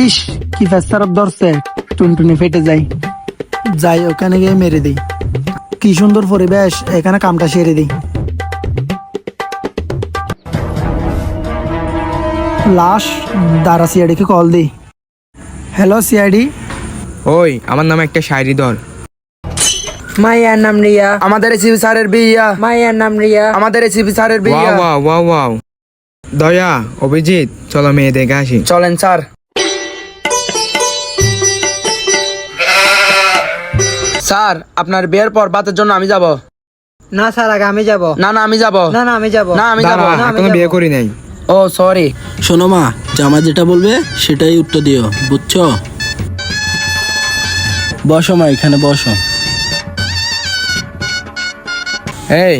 ইস, কি ফেস্তারত ধরছে, টুনটুনি ফেটে যাই। যাই ওখানে গিয়ে মেরে দিই। কি সুন্দর পরিবেশ, এখানে কামটা সেরে দিই। লাশ, দাঁড়া সিআইডিকে কল দিই। Hello CID. ওই আমার নামে একটা শায়রি ধর। মাইয়ার নাম রিয়া, আমাদের এসিপি স্যারের বিয়া, মাইয়ার নাম রিয়া। আমাদের এসিপি স্যারের ওয়াও বিয়া। Wow wow wow. দয়া, অভিজিৎ, চলো মেয়ে দেখে আসি। চলেন স্যার। স্যার, আপনার বিয়ের পর বাতের জন্য আমি যাব। না স্যার, আগে আমি যাব। না না আমি যাব। না না আমি যাব। না আমি যাব। দাঁড়া, না, আমি এখনো যাবো। বিয়ে করি নাই। ও সরি। শোনো মা, জামা যেটা বলবে সেটাই উত্তর দিও, বুঝছো? বসো মা, এখানে বসো। এই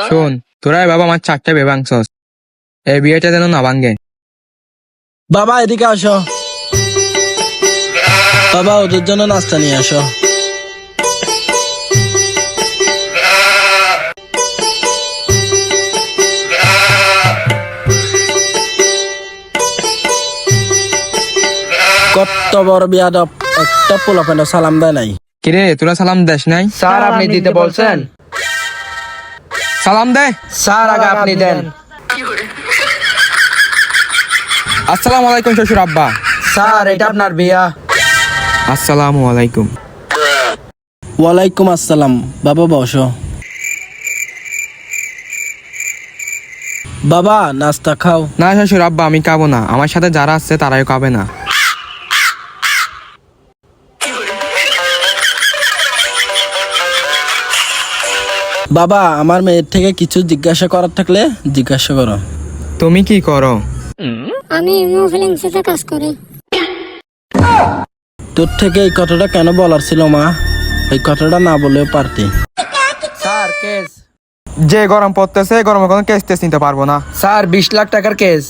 শোন, তোরাই বাবা আমার চারটা বেবাংশস, এই বিয়েটা যেন না ভাঙ্গে। বাবা এদিকে আসো। বাবা ওদের জন্য নাস্তা নিয়ে আসো। কত বড় বিয়াদব, একটা পোলাপেন্ডা সালাম দেয় নাই। কিরে, তোরা সালাম দেশ নাই? স্যার আপনি দিতে বলছেন। সালাম দে। স্যার আগে আপনি দেন। আসসালামু আলাইকুম শ্বশুর আব্বা। স্যার এটা আপনার বিয়া। আসসালামু আলাইকুম। ওয়ালাইকুম আসসালাম। বাবা বসো। বাবা নাস্তা খাও। না শ্বশুর আব্বা, আমি খাবো না, আমার সাথে যারা আসছে তারাও খাবে না। বাবা আমার মেয়ের থেকে কিছু জিজ্ঞাসা করার থাকলে জিজ্ঞাসা করো। তুমি কি করো? আমি মুভলিংসে কাজ করি। তোর থেকে এই কথাটা কেন বলার ছিল মা? এই কথাটা না বলেও পারতি। Sir case. যে গরম পড়তেছে, গরমে কোনো কেস টেস নিতে পারবো না। স্যার 20 লাখ টাকার কেস।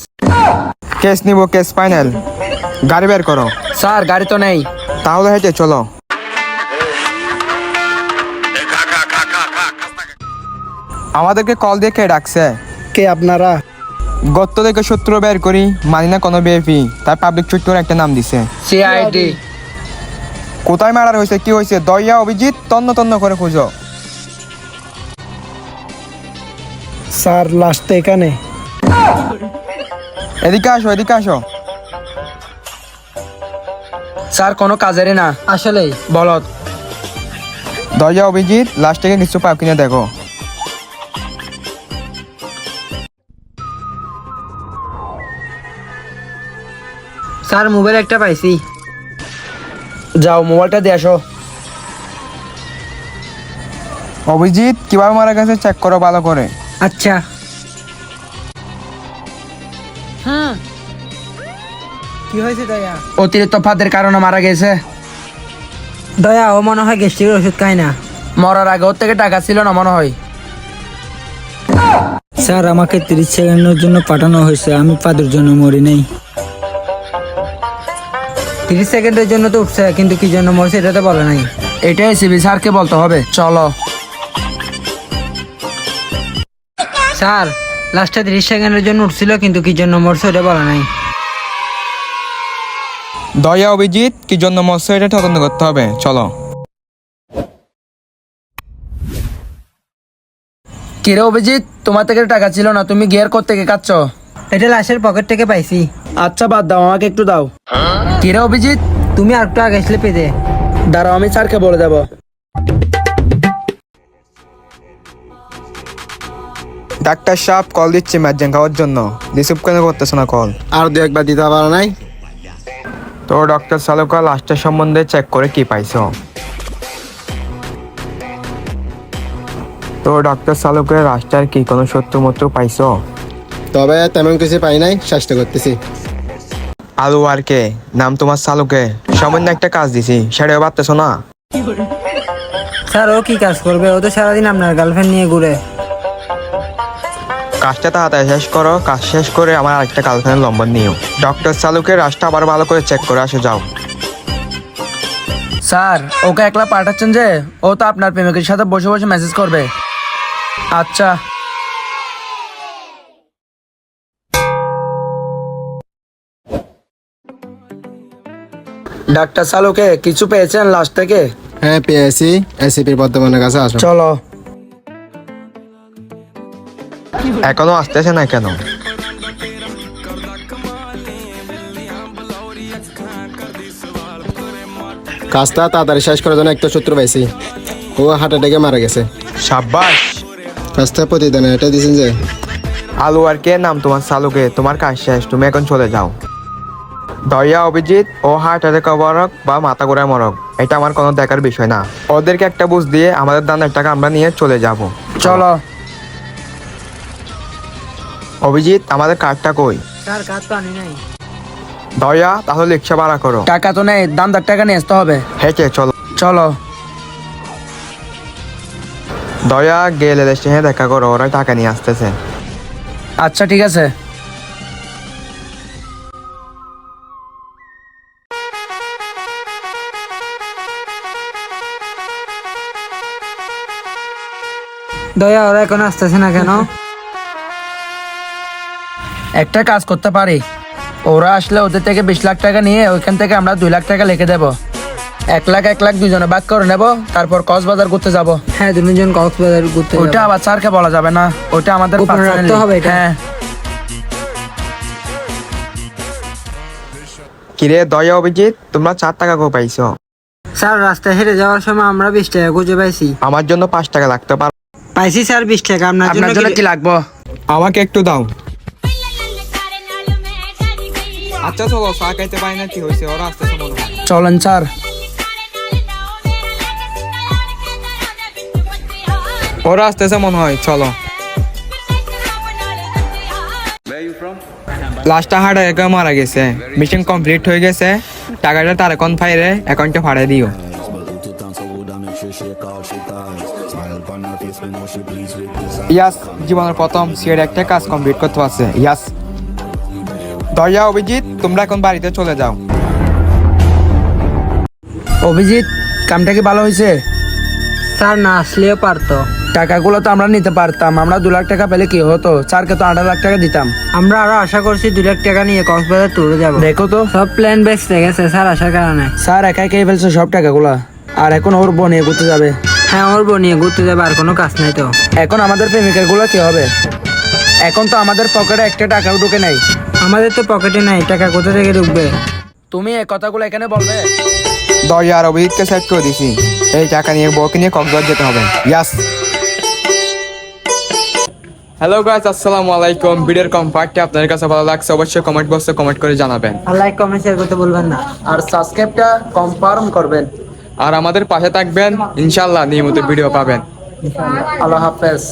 কেস নিব, কেস ফাইনাল। গাড়ি বের করো। স্যার গাড়ি তো নেই। তাহলে হেঁটে চলো। আমাদেরকে কল দিয়ে কে ডাকছে? কে আপনারা? গত্ত থেকে শত্রু বের করি, মানি না কোনো বিএপি, তাই পাবলিক চুট করে একটা নাম দিছে। সিআইডি। কোথায় মারার হয়েছে, কি হয়েছে? দয়া, অভিজিৎ, তন্ন তন্ন করে খুঁজো। স্যার লাস্টটা এখানে। এদিকে আসো, এদিকে আসো। স্যার কোনো কাজেরই না। আসলেই বলত। দয়া, অভিজিৎ, লাস্ট থেকে কিছু পাও কিনে দেখো। স্যার মোবাইল একটা পাইছি। যাও মোবাইলটা দিয়ে আসো। অভিজিৎ, কিভাবে মারা গেছে চেক করো ভালো করে। আচ্ছা। কি হয়েছে দয়া? অতিরিক্ত ফাঁদের কারণে মারা গেছে। দয়া, ও মনে হয় গ্যাস্ট্রিকের ওষুধ খায় না। মরার আগে ওর থেকে টাকা ছিল না মনে হয়। স্যার আমাকে 30 সেকেন্ডের জন্য পাঠানো হয়েছে, আমি পাদের জন্য মরি নাই। 30 সেকেন্ডের জন্য তো উঠছে, কিন্তু কি জন্য মরছে এটা তো বলে নাই। এটাই সিবি স্যারকে বলতে হবে। চলো। স্যার লাস্টে 30 সেকেন্ডের জন্য উঠছিল, কিন্তু কি জন্য মরছে এটা বলে নাই। দয়া, অভিজিৎ, কি জন্য মৎস্য এটা তদন্ত করতে হবে, চলো। কিরে অভিজিৎ, তোমার থেকে টাকা ছিল না, তুমি গিয়ার করতে গিয়ে কাচ্ছ। এটা লাশের পকেট থেকে পাইছি। আচ্ছা বাদ দাও, আমাকে একটু দাও। কিরে অভিজিৎ, তুমি আর একটু আগে আসলে পেতে। দাঁড়াও আমি স্যারকে বলে দেবো। ডাক্তার সাহেব কল দিচ্ছে ম্যাচেন খাওয়ার জন্য, রিসিভ কেন করতেছো না কল? আর দু একবার দিতে পারো নাই? তো ডক্টর সালুকা লাস্টের সম্বন্ধে চেক করে কি পাইছো? তো ডক্টর সালুকের রাস্তার কি কোনো সত্য মতো পাইছো? তবে তেমন কিছু পাই নাই, চেষ্টা করতেছি। আলু আর কে নাম তোমার সালুকে, সামান্য একটা কাজ দিছি, সেটাও পারতেছো না? স্যার ও কি কাজ করবে? ও তো সারাদিন আপনার গার্লফ্রেন্ড নিয়ে ঘুরে। কাজটা তাড়াতাড়ি শেষ করো, কাজ শেষ করে আমার আরেকটা গার্লফ্রেন্ড নম্বর নিও। ডক্টর সালুকের রাস্তা আবার ভালো করে চেক করে আসো, যাও। স্যার ওকে একলা পাঠাচ্ছেন যে, ও তো আপনার প্রেমিকের সাথে বসে বসে মেসেজ করবে। আচ্ছা। ডাক্তার সালুকে কিছু পেয়েছেন লাস্ট থেকে? হ্যাঁ পেয়েছি, এসিপির বর্তমানের কাছে আসো। চলো। এখনো আসতেছে না কেন? কাজটা তাড়াতাড়ি শেষ করার জন্য একটা সূত্র পাইছি, ও হার্ট অ্যাটাকে মারা গেছে। সাব্বাস। কাজটা প্রতিদিন এটা দিয়েছেন যে। আলু আর কে নাম তোমার সালুকে, তোমার কাজ শেষ, তুমি এখন চলে যাও। দয়া অভিজিৎ ও হার্ট অ্যাটাক মরক বা মাথা ঘোরায় মরক, এটা আমার কোনো দেখার বিষয় না। ওদেরকে একটা বুঝ দিয়ে আমাদের দানের টাকা আমরা নিয়ে চলে যাব। চলো। অভিজিৎ, আমাদের কার্ডটা কই? স্যার কাজ তো আনি নাই। দয়া, তাহলে রিক্সা ভাড়া করো। টাকা তো নেই, দামদার টাকা নিয়ে আসতে হবে। হেঁটে চলো। চলো। দয়া গেলে স্টেশনে দেখা করো, ওরা টাকা নিয়ে আসতেছে। আচ্ছা ঠিক আছে। দয়া ওরা এখন আসতেছে না কেন? একটা কাজ করতে পারি, ওরা আসলে ওদের থেকে 20 লাখ টাকা নিয়ে ওইখান থেকে আমরা 2 লাখ টাকা লিখে দেবো। 1 লাখ 1 লাখ দুজনে ভাগ করে নেবো, তারপর কক্সবাজার ঘুরতে যাব। হ্যাঁ, দুজন কক্সবাজার ঘুরতে ওইটা আবার স্যারকে বলা যাবে না, ওইটা আমাদের গোপনে রাখতে personally। হবে এটা। হ্যাঁ। কিরে দয়া অভিজিৎ, তোমরা 4 টাকা কো পাইছো? স্যার রাস্তায় হেঁটে যাওয়ার সময় আমরা 20 টাকা খুঁজে পাইছি। আমার জন্য 5 টাকা লাগতে পার? পাইছি স্যার 20 টাকা। আপনার আপনার জন্য কি লাগবো? আমাকে একটু দাও। আচ্ছা চলো, চা খাইতে পাই না, কি হয়েছে? ওরা আসতেছে মনে হয়। চলেন স্যার। ওরা আসতেছে মনে হয়, চলো। লাস্টটা হার্ট অ্যাটাকে মারা গেছে, মিশন কমপ্লিট হয়ে গেছে। টাকাটা তার অ্যাকাউন্ট ফাইলে অ্যাকাউন্টে ফাড়াই দিও। ইয়াস, জীবনের প্রথম সিএর একটা কাজ কমপ্লিট করতে পারছে। ইয়াস। দয়া অভিজিৎ, তোমরা এখন বাড়িতে চলে যাও। অভিজিৎ, কামটা কি ভালো হয়েছে? স্যার না আসলেও পারতো। টাকাগুলো তো আমরা নিতে পারতাম, আমরা 2 লাখ টাকা পেলে কি হতো? স্যারকে তো 8 লাখ টাকা দিতাম। আমরা আরো আশা করছি 2 লাখ টাকা নিয়ে কক্সবাজার ট্যুরে যাব। দেখো তো, সব প্ল্যান বেস্ট গেছে স্যার আসার কারণে। স্যার একাই খেয়ে ফেলছে সব টাকাগুলো, আর এখন ওর বোন নিয়ে ঘুরতে যাবে। হ্যাঁ, ওর বোন নিয়ে ঘুরতে যাবে, আর কোনো কাজ নাই তো। এখন আমাদের প্রেমিকার গুলো কি হবে? এখন তো আমাদের পকেটে একটা টাকাও ঢুকে নাই। আমাদের তো পকেটে নাই, টাকা কোথা থেকে ঢুকবে? তুমি এই কথাগুলো এখানে বলবে? দয়া আর অভিজিৎকে সেট করে দিছি, এই টাকা নিয়ে বউকে নিয়ে কক্সবাজার যেতে হবে। ইয়াস। হ্যালো গাইস, আসসালামু আলাইকুম। ভিডিওর কম্পার্টটি আপনাদের কাছে ভালো লাগছে অবশ্যই কমেন্ট বক্সে কমেন্ট করে জানাবেন, লাইক কমেন্ট শেয়ার করতে বলবেন না, আর সাবস্ক্রাইবটা কনফার্ম করবেন। আর আমাদের পাশে থাকবেন। ইনশাআল্লাহ নিয়মিত ভিডিও পাবেন। আল্লাহ হাফেজ।